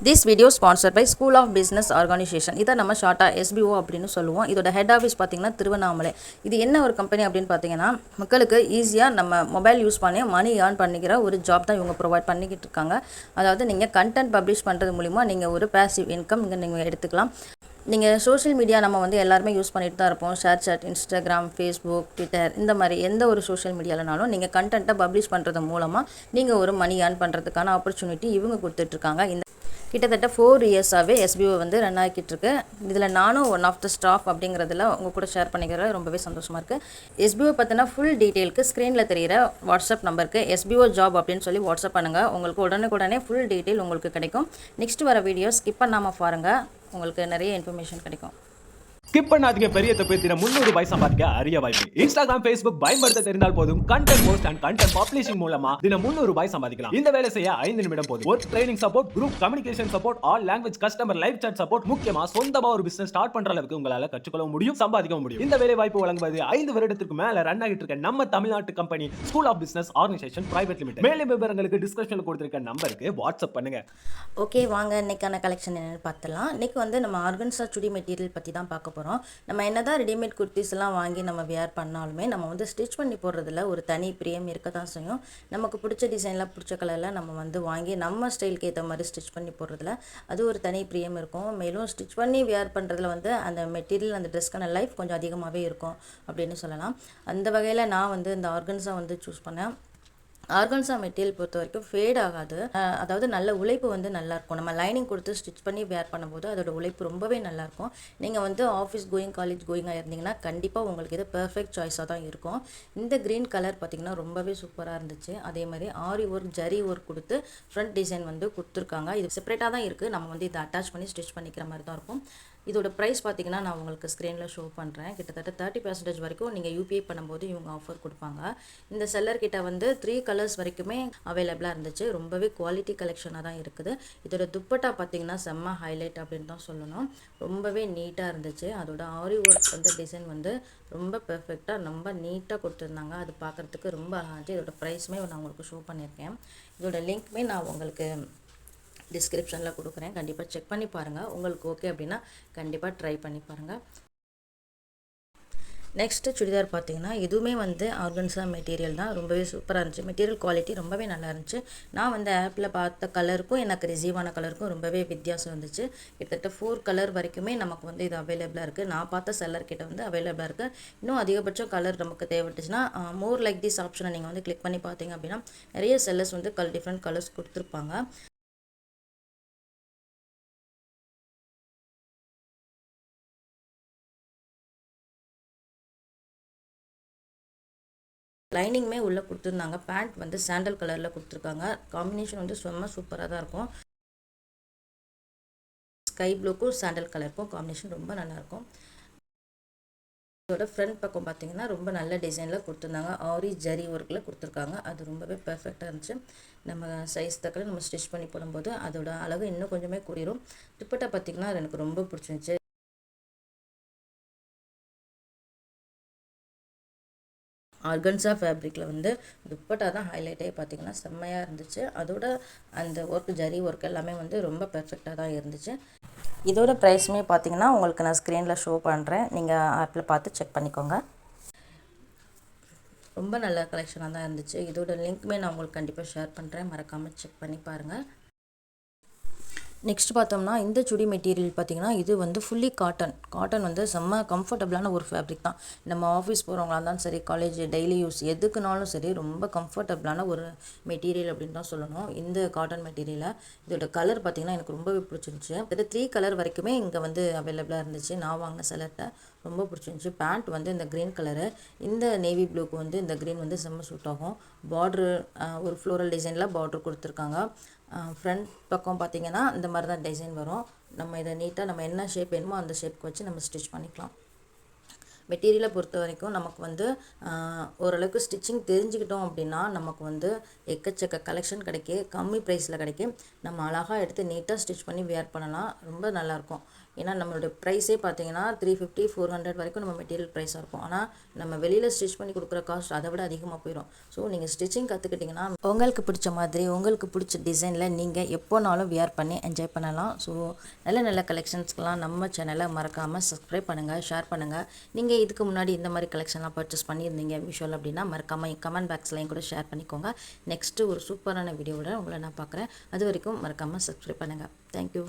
This video sponsored by school of business organisation. இதை நம்ம ஷார்ட்டாக எஸ்பிஓ அப்படின்னு சொல்லுவோம். இதோட ஹெட் ஆஃபீஸ் பார்த்திங்கன்னா திருவண்ணாமலை. இது என்ன ஒரு கம்பெனி அப்படின்னு பார்த்தீங்கன்னா, மக்களுக்கு ஈஸியாக நம்ம மொபைல் யூஸ் பண்ணி மணி ஏர்ன் பண்ணிக்கிற ஒரு ஜாப் தான் இவங்க ப்ரொவைட் பண்ணிக்கிட்டு இருக்காங்க. அதாவது நீங்கள் கண்டென்ட் பப்ளிஷ் பண்ணுறது மூலிமா நீங்கள் ஒரு பேசிவ் இன்கம் இங்கே நீங்கள் எடுத்துக்கலாம். நீங்கள் சோஷியல் மீடியா நம்ம வந்து எல்லாருமே யூஸ் பண்ணிட்டு தான் இருப்போம். ShareChat, Instagram, Facebook, Twitter, இந்த மாதிரி எந்த ஒரு சோஷியல் மீடியாலனாலும் நீங்கள் கண்டென்ட்டை பப்ளிஷ் பண்ணுறது மூலமாக நீங்கள் ஒரு மணி ஏர்ன் பண்ணுறதுக்கான ஆப்பர்ச்சுனிட்டி இவங்க கொடுத்துட்ருக்காங்க. இந்த கிட்டத்தட்ட 4 இயர்ஸாகவே எஸ்பிஓ வந்து ரன் ஆகிக்கிட்டு இருக்கு. இதில் நானும் ஒன் ஆஃப் த ஸ்டாஃப் அப்படிங்கிறதுல உங்கள் கூட ஷேர் பண்ணிக்கிற ரொம்பவே சந்தோஷமாக இருக்குது. எஸ்பிஓ பார்த்தினா ஃபுல் டீட்டெயிலுக்கு ஸ்க்ரீனில் தெரிகிற வாட்ஸ்அப் நம்பருக்கு எஸ்பிஓ ஜாப் அப்படின்னு சொல்லி வாட்ஸ்அப் பண்ணுங்கள். உங்களுக்கு உடனே ஃபுல் டீட்டெயில் உங்களுக்கு கிடைக்கும். நெக்ஸ்ட் வர வீடியோ ஸ்கிப் பண்ணாமல் பாருங்கள், உங்களுக்கு நிறைய இன்ஃபர்மேஷன் கிடைக்கும். ஸ்கிப் பண்ணாதீங்க. பெரிய தப்பு. தினம் 300 ரூபாய் சம்பாதிக்க அரிய வாய்ப்பு. இன்ஸ்டாகிராம், ஃபேஸ்புக் பயன்படுத்த தெரிந்தால் போதும். Content post and content publishing மூலமா தினம் 300 ரூபாய் சம்பாதிக்கலாம். இந்த வேலை செய்ய 5 நிமிடம் போதும். Work training support, group communication support, all language customer live chat support, முக்கியமா சொந்தமா ஒரு பிசினஸ் ஸ்டார்ட் பண்ற அளவுக்கு உங்களால கற்றுக்கொள்ள முடியும், சம்பாதிக்க முடியும். இந்த வேலை வாய்ப்பு வழங்குவது 5 வருடத்துக்கு மேல ரன் ஆகிட்டு இருக்க நம்ம தமிழ்நாட்டு company school of business organisation private limited. மேலும் விவரங்களுக்கு டிஸ்கிரிப்ஷன்ல கொடுத்திருக்க நம்பருக்கு வாட்ஸ்அப் பண்ணுங்க. ஓகே, வாங்க இன்னைக்கான கலெக்ஷன் என்னன்னு பார்த்தலாம். இன்னைக்கு வந்து நம்ம ஆர்கன்ஸா சுடி மெட்டீரியல் பற்றி தான் பார்க்க போகிறோம். நம்ம என்னதான் ரெடிமேட் குர்த்திஸ் எல்லாம் வாங்கி நம்ம வியர் பண்ணாலுமே நம்ம வந்து ஸ்டிச் பண்ணி போடுறதுல ஒரு தனி பிரியம் இருக்க தான் செய்யும். நமக்கு பிடிச்ச டிசைனில் பிடிச்ச கலரில் நம்ம வந்து வாங்கி நம்ம ஸ்டைலுக்கு ஏற்ற மாதிரி ஸ்டிச் பண்ணி போடுறதுல அது ஒரு தனி பிரியம் இருக்கும். மேலும் ஸ்டிச் பண்ணி வியர் பண்ணுறதுல வந்து அந்த மெட்டீரியல், அந்த ட்ரெஸ்க்கான லைஃப் கொஞ்சம் அதிகமாகவே இருக்கும் அப்படின்னு சொல்லலாம். அந்த வகையில் நான் வந்து இந்த ஆர்கன்ஸா வந்து சூஸ் பண்ணேன். ஆர்கன்ஸா மெட்டீரியல் பொறுத்த வரைக்கும் ஃபேட் ஆகாது. அதாவது நல்ல உழைப்பு வந்து நல்லாயிருக்கும். நம்ம லைனிங் கொடுத்து ஸ்டிச் பண்ணி வேர் பண்ணும்போது அதோட உழைப்பு ரொம்பவே நல்லாயிருக்கும். நீங்கள் வந்து ஆஃபீஸ் கோயிங், காலேஜ் கோயிங்காக இருந்தீங்கன்னா கண்டிப்பாக உங்களுக்கு இது பெர்ஃபெக்ட் சாய்ஸாக தான் இருக்கும். இந்த க்ரீன் கலர் பார்த்திங்கன்னா ரொம்பவே சூப்பராக இருந்துச்சு. அதே மாதிரி ஆரி ஒர்க், ஜரி ஒர்க் கொடுத்து ஃப்ரண்ட் டிசைன் வந்து கொடுத்துருக்காங்க. இது செப்பரேட்டாக தான் இருக்குது. நம்ம வந்து இதை அட்டாச் பண்ணி ஸ்டிச் பண்ணிக்கிற மாதிரி தான் இருக்கும். இதோட ப்ரைஸ் பார்த்திங்கன்னா நான் உங்களுக்கு ஸ்க்ரீனில் ஷோ பண்ணுறேன். கிட்டத்தட்ட 30% வரைக்கும் நீங்கள் யூபிஐ பண்ணும்போது இவங்க ஆஃபர் கொடுப்பாங்க. இந்த செல்லர்கிட்ட வந்து 3 கலர்ஸ் வரைக்குமே அவைலபிளாக இருந்துச்சு. ரொம்பவே குவாலிட்டி கலெக்ஷனாக தான் இருக்குது. இதோட துப்பட்டா பார்த்திங்கன்னா செம்ம ஹைலைட் அப்படின்னு தான் சொல்லணும். ரொம்பவே நீட்டாக இருந்துச்சு. அதோட ஆரி ஒர்க் வந்து டிசைன் வந்து ரொம்ப பெர்ஃபெக்டாக ரொம்ப நீட்டாக கொடுத்துருந்தாங்க. அது பார்க்குறதுக்கு ரொம்ப அழகாச்சு. இதோட ப்ரைஸுமே நான் உங்களுக்கு ஷோ பண்ணியிருக்கேன். இதோட லிங்க்குமே நான் உங்களுக்கு டிஸ்கிரிப்ஷனில் கொடுக்குறேன். கண்டிப்பாக செக் பண்ணி பாருங்கள். உங்களுக்கு ஓகே அப்படின்னா கண்டிப்பாக ட்ரை பண்ணி பாருங்கள். நெக்ஸ்ட்டு சுடிதார் பார்த்திங்கன்னா இதுவுமே வந்து ஆர்கன்ஸா மெட்டீரியல் தான். ரொம்பவே சூப்பராக இருந்துச்சு. மெட்டீரியல் குவாலிட்டி ரொம்பவே நல்லா இருந்துச்சு. நான் வந்து ஆப்பில் பார்த்த கலருக்கும் எனக்கு ரிசீவான கலருக்கும் ரொம்பவே வித்தியாசம் இருந்துச்சு. கிட்டத்தட்ட 4 கலர் வரைக்குமே நமக்கு வந்து இது அவைலபிளாக இருக்குது. நான் பார்த்த செல்லர் கிட்ட வந்து அவைலபிளாக இருக்குது. இன்னும் அதிகபட்சம் கலர் நமக்கு தேவைப்பட்டுச்சுன்னா மோர் லைக் திஸ் ஆப்ஷனை நீங்கள் வந்து கிளிக் பண்ணி பார்த்தீங்க அப்படின்னா நிறைய செல்லர்ஸ் வந்து டிஃப்ரெண்ட் கலர்ஸ் கொடுத்துருப்பாங்க. லைனிங்குமே உள்ளே கொடுத்துருந்தாங்க. பேண்ட் வந்து சாண்டல் கலரில் கொடுத்துருக்காங்க. காம்பினேஷன் வந்து செம்ம சூப்பராக தான் இருக்கும். ஸ்கை ப்ளூக்கும் சாண்டல் கலருக்கும் காம்பினேஷன் ரொம்ப நல்லாயிருக்கும். இதோட ஃப்ரண்ட் பக்கம் பார்த்தீங்கன்னா ரொம்ப நல்ல டிசைனில் கொடுத்துருந்தாங்க. ஆரி ஜரி ஒர்க்கில் கொடுத்துருக்காங்க. அது ரொம்பவே பெர்ஃபெக்டாக இருந்துச்சு. நம்ம சைஸ் தக்கல நம்ம ஸ்டிச் பண்ணி போடும்போது அதோட அழகு இன்னும் கொஞ்சமே கூடிரும். துப்பட்டா பார்த்திங்கன்னா எனக்கு ரொம்ப பிடிச்சிருந்துச்சு. ஆர்கன்ஸா ஃபேப்ரிக்கில் வந்து துப்பட்டா தான் ஹைலைட்டே பார்த்திங்கன்னா செம்மையாக இருந்துச்சு. அதோட அந்த ஒர்க், ஜரி ஒர்க் எல்லாமே வந்து ரொம்ப பெர்ஃபெக்டாக தான் இருந்துச்சு. இதோட ப்ரைஸுமே பார்த்திங்கன்னா உங்களுக்கு நான் ஸ்க்ரீனில் ஷோ பண்ணுறேன். நீங்கள் ஆப்பில் பார்த்து செக் பண்ணிக்கோங்க. ரொம்ப நல்ல கலெக்ஷனாக தான் இருந்துச்சு. இதோட லிங்க்குமே நான் உங்களுக்கு கண்டிப்பாக ஷேர் பண்ணுறேன். மறக்காமல் செக் பண்ணி பாருங்கள். நெக்ஸ்ட் பார்த்தோம்னா இந்த சுடி மெட்டீரியல் பார்த்திங்கன்னா இது வந்து ஃபுல்லி காட்டன் வந்து செம்ம கம்ஃபர்டபுளான ஒரு ஃபேப்ரிக் தான். நம்ம ஆஃபீஸ் போகிறவங்களா இருந்தாலும் சரி, காலேஜ் டெய்லி யூஸ் எதுக்குனாலும் சரி ரொம்ப கம்ஃபர்டபுளான ஒரு மெட்டீரியல் அப்படின்னு தான் சொல்லணும் இந்த காட்டன் மெட்டீரியலை. இதோட கலர் பார்த்திங்கன்னா எனக்கு ரொம்பவே பிடிச்சிருந்துச்சு. கிட்ட 3 கலர் வரைக்குமே இங்கே வந்து அவைலபிளாக இருந்துச்சு. நான் வாங்கின செலர்கிட்ட ரொம்ப பிடிச்சிருந்துச்சு. பேண்ட் வந்து இந்த க்ரீன் கலரு, இந்த நேவி ப்ளூக்கு வந்து இந்த க்ரீன் வந்து செம்ம சூட் ஆகும். பார்ட்ரு ஒரு ஃப்ளோரல் டிசைனில் பார்ட்ரு கொடுத்துருக்காங்க. ஃப்ரண்ட் பக்கம் பார்த்திங்கன்னா இந்த மாதிரி தான் டிசைன் வரும். நம்ம இதை நீட்டாக நம்ம என்ன ஷேப் வேணுமோ அந்த ஷேப்புக்கு வச்சு நம்ம ஸ்டிச் பண்ணிக்கலாம். மெட்டீரியலை பொறுத்த வரைக்கும் நமக்கு வந்து ஓரளவுக்கு ஸ்டிச்சிங் தெரிஞ்சுக்கிட்டோம் அப்படின்னா நமக்கு வந்து எக்கச்சக்க கலெக்ஷன் கிடைக்கும், கம்மி ப்ரைஸில் கிடைக்கும். நம்ம அழகாக எடுத்து நீட்டாக ஸ்டிச் பண்ணி வியர் பண்ணலாம், ரொம்ப நல்லாயிருக்கும். ஏன்னா நம்மளோட ப்ரைஸே பார்த்தீங்கன்னா 350 400 வரைக்கும் நம்ம மெட்டீரியல் ப்ரைஸாக இருக்கும். ஆனால் நம்ம வெளியில் ஸ்டிச் பண்ணி கொடுக்குற காஸ்ட் அதை விட அதிகமாக போயிடும். ஸோ நீங்கள் ஸ்டிச்சிங் கற்றுக்கிட்டிங்கன்னா உங்களுக்கு பிடிச்ச மாதிரி உங்களுக்கு பிடிச்ச டிசைனில் நீங்கள் எப்போனாலும் வியர் பண்ணி என்ஜாய் பண்ணலாம். ஸோ நல்ல நல்ல கலெக்ஷன்ஸ்க்கெலாம் நம்ம சேனலை மறக்காமல் சப்ஸ்கிரைப் பண்ணுங்கள், ஷேர் பண்ணுங்கள். நீங்கள் இதுக்கு முன்னாடி இந்த மாதிரி கலெக்ஷன்லாம் பர்ச்சேஸ் பண்ணியிருந்தீங்க மீஷோவில் அப்படின்னா மறக்காமல் கமெண்ட் பாக்ஸ்லையும் கூட ஷேர் பண்ணிக்கோங்க. நெக்ஸ்ட்டு ஒரு சூப்பரான வீடியோவோட உங்களை நான் பார்க்குறேன். அது வரைக்கும் மறக்காமல் சப்ஸ்கிரைப் பண்ணுங்கள். தேங்க்யூ.